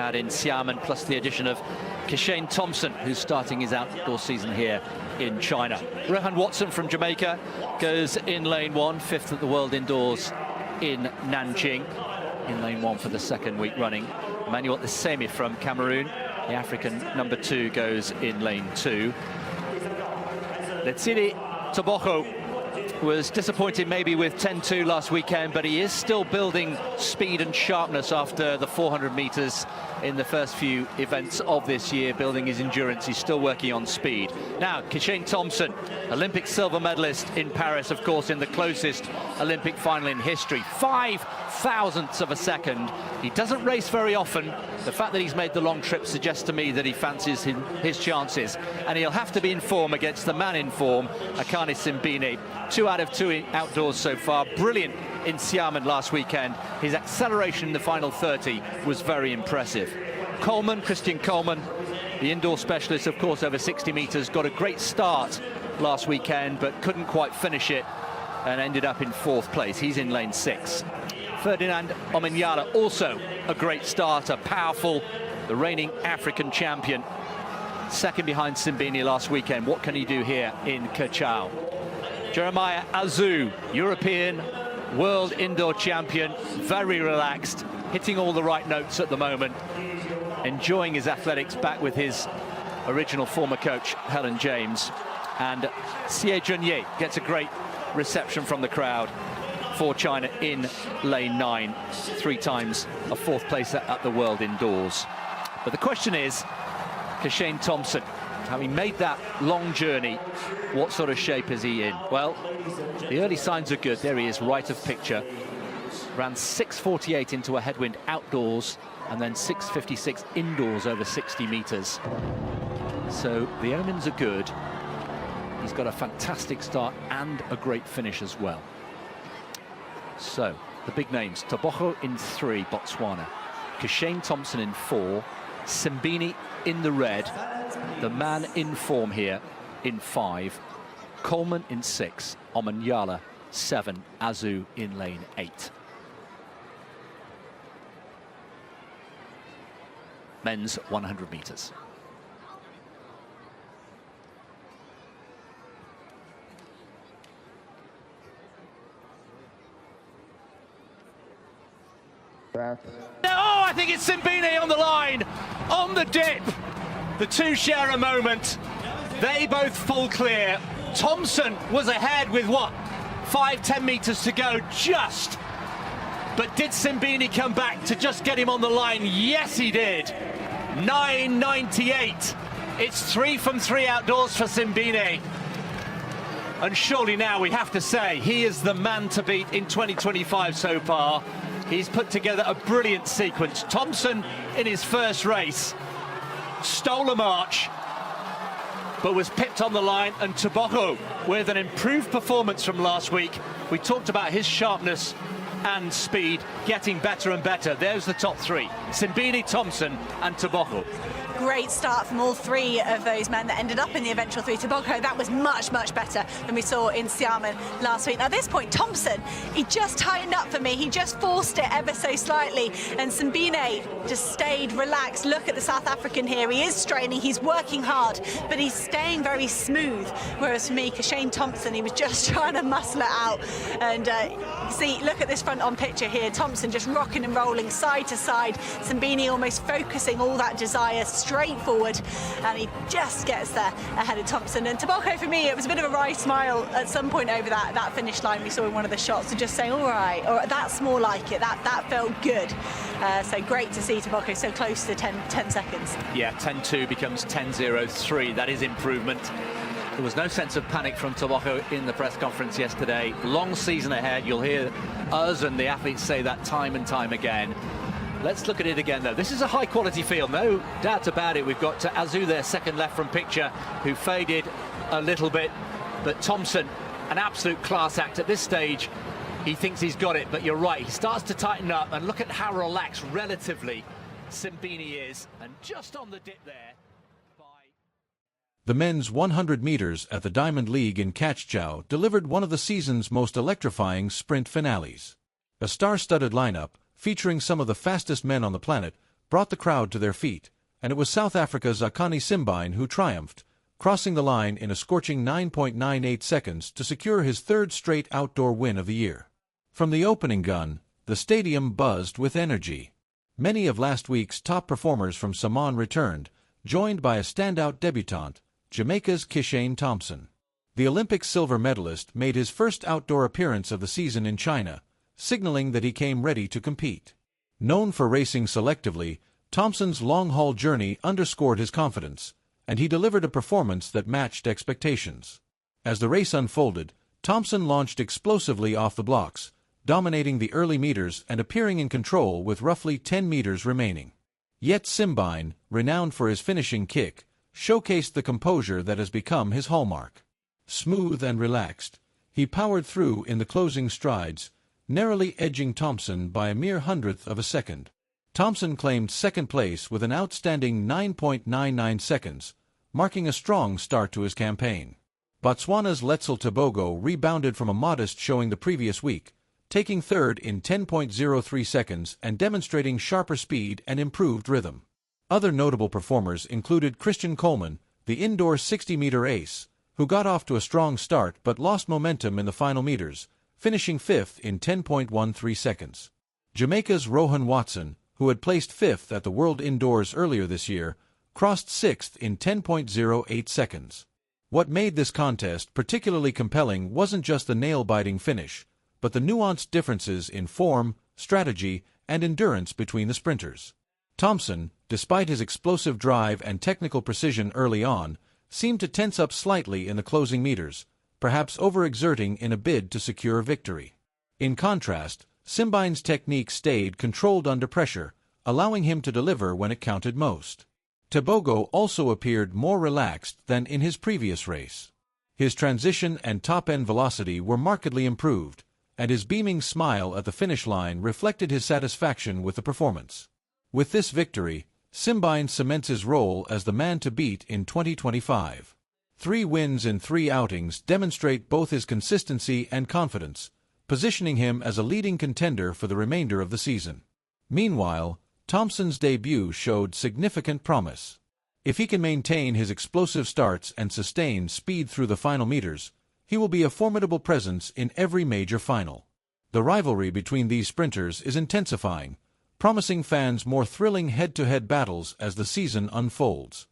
had in Saman, plus the addition of Kishane Thompson, who's starting his outdoor season here in China. Rohan Watson from Jamaica goes in lane 1, 5th at the World Indoors in Nanjing, in lane 1 for the 2nd week running. Emmanuel Isemi from Cameroon, the African number 2, goes in lane 2. Letsili Tebogo was disappointed maybe with 10-2 last weekend, but he is still building speed and sharpness after the 400 meters in the first few events of this year, building his endurance. He's still working on speed. Now, Kishane Thompson, Olympic silver medalist in Paris, of course, in the closest Olympic final in history. 5/1000ths of a second. He doesn't race very often. The fact that he's made the long trip suggests to me that he fancies his chances. And he'll have to be in form against the man in form, Akani Simbine. 2 out of 2 outdoors so far. Brilliant in Saman last weekend. His acceleration in the final 30 was very impressive. Christian Coleman, the indoor specialist, of course, over 60 meters, got a great start last weekend, but couldn't quite finish it and ended up in 4th place. He's in lane 6. Ferdinand Omanyala, also a great starter, powerful, the reigning African champion. 2nd behind Simbine last weekend. What can he do here in Kachchow? Jeremiah Azu, European world indoor champion, very relaxed, hitting all the right notes at the moment, enjoying his athletics back with his original former coach, Helen James. And Xie Junye gets a great reception from the crowd for China in lane 9, 3 times a 4th placer at the world indoors. But the question is, Kishane Thompson, having made that long journey, what sort of shape is he in? Well, the early signs are good. There he is, right of picture. Ran 6:48 into a headwind outdoors, and then 6:56 indoors over 60 meters. So the omens are good. He's got a fantastic start and a great finish as well. So the big names: Tebogo in 3, Botswana; Kishane Thompson in 4, Simbine in the red, the man in form here in 5, Coleman in 6, Omanyala 7, Azu in lane 8. Men's 100 meters. Oh, I think it's Simbine on the line, on the dip. The two share a moment. They both full clear. Thompson was ahead with, what, 5-10 meters to go, just. But did Simbine come back to just get him on the line? Yes, he did. 9:98. It's 3 from 3 outdoors for Simbine. And surely now we have to say he is the man to beat in 2025 so far. He's put together a brilliant sequence. Thompson, in his first race, stole a march, but was pipped on the line. And Tebogo, with an improved performance from last week. We talked about his sharpness and speed getting better and better. There's the top 3: Simbine, Thompson and Tebogo. Great start from all 3 of those men that ended up in the eventual 3. Tebogo, that was much, much better than we saw in Saman last week. Now, at this point, Thompson, he just tightened up for me. He just forced it ever so slightly. And Simbine just stayed relaxed. Look at the South African here. He is straining, he's working hard, but he's staying very smooth. Whereas for me, Kishane Thompson, he was just trying to muscle it out. And see, look at this front-on picture here. Thompson just rocking and rolling side to side. Simbine almost focusing all that desire straight forward, and he just gets there ahead of Thompson. And Tebogo, for me, it was a bit of a wry smile at some point over that finish line we saw in one of the shots, so just saying, all right, or that's more like it, that felt good. So great to see Tebogo so close to 10 seconds. Yeah, 10-2 becomes 10-0-3. That is improvement. There was no sense of panic from Tebogo in the press conference yesterday. Long season ahead. You'll hear us and the athletes say that time and time again. Let's look at it again, though. This is a high-quality field, no doubt about it. We've got Azu there, second left from picture, who faded a little bit. But Thompson, an absolute class act at this stage. He thinks he's got it, but you're right. He starts to tighten up, and look at how relaxed, relatively, Simbine is. And just on the dip there. The men's 100 meters at the Diamond League in Kachchow delivered one of the season's most electrifying sprint finales. A star-studded lineup, featuring some of the fastest men on the planet, brought the crowd to their feet, and it was South Africa's Akani Simbine who triumphed, crossing the line in a scorching 9.98 seconds to secure his third straight outdoor win of the year. From the opening gun, the stadium buzzed with energy. Many of last week's top performers from Saman returned, joined by a standout debutant, Jamaica's Kishane Thompson. The Olympic silver medalist made his first outdoor appearance of the season in China, signaling that he came ready to compete. Known for racing selectively, Thompson's long-haul journey underscored his confidence, and he delivered a performance that matched expectations. As the race unfolded, Thompson launched explosively off the blocks, dominating the early meters and appearing in control with roughly 10 meters remaining. Yet Simbine, renowned for his finishing kick, showcased the composure that has become his hallmark. Smooth and relaxed, he powered through in the closing strides, narrowly edging Thompson by a mere hundredth of a second. Thompson claimed second place with an outstanding 9.99 seconds, marking a strong start to his campaign. Botswana's Letzel Tebogo rebounded from a modest showing the previous week, taking third in 10.03 seconds and demonstrating sharper speed and improved rhythm. Other notable performers included Christian Coleman, the indoor 60-meter ace, who got off to a strong start but lost momentum in the final meters, finishing fifth in 10.13 seconds. Jamaica's Rohan Watson, who had placed fifth at the World Indoors earlier this year, crossed sixth in 10.08 seconds. What made this contest particularly compelling wasn't just the nail-biting finish, but the nuanced differences in form, strategy, and endurance between the sprinters. Thompson, despite his explosive drive and technical precision early on, seemed to tense up slightly in the closing meters, perhaps overexerting in a bid to secure victory. In contrast, Simbine's technique stayed controlled under pressure, allowing him to deliver when it counted most. Tebogo also appeared more relaxed than in his previous race. His transition and top-end velocity were markedly improved, and his beaming smile at the finish line reflected his satisfaction with the performance. With this victory, Simbine cements his role as the man to beat in 2025. 3 wins in 3 outings demonstrate both his consistency and confidence, positioning him as a leading contender for the remainder of the season. Meanwhile, Thompson's debut showed significant promise. If he can maintain his explosive starts and sustain speed through the final meters, he will be a formidable presence in every major final. The rivalry between these sprinters is intensifying, promising fans more thrilling head-to-head battles as the season unfolds.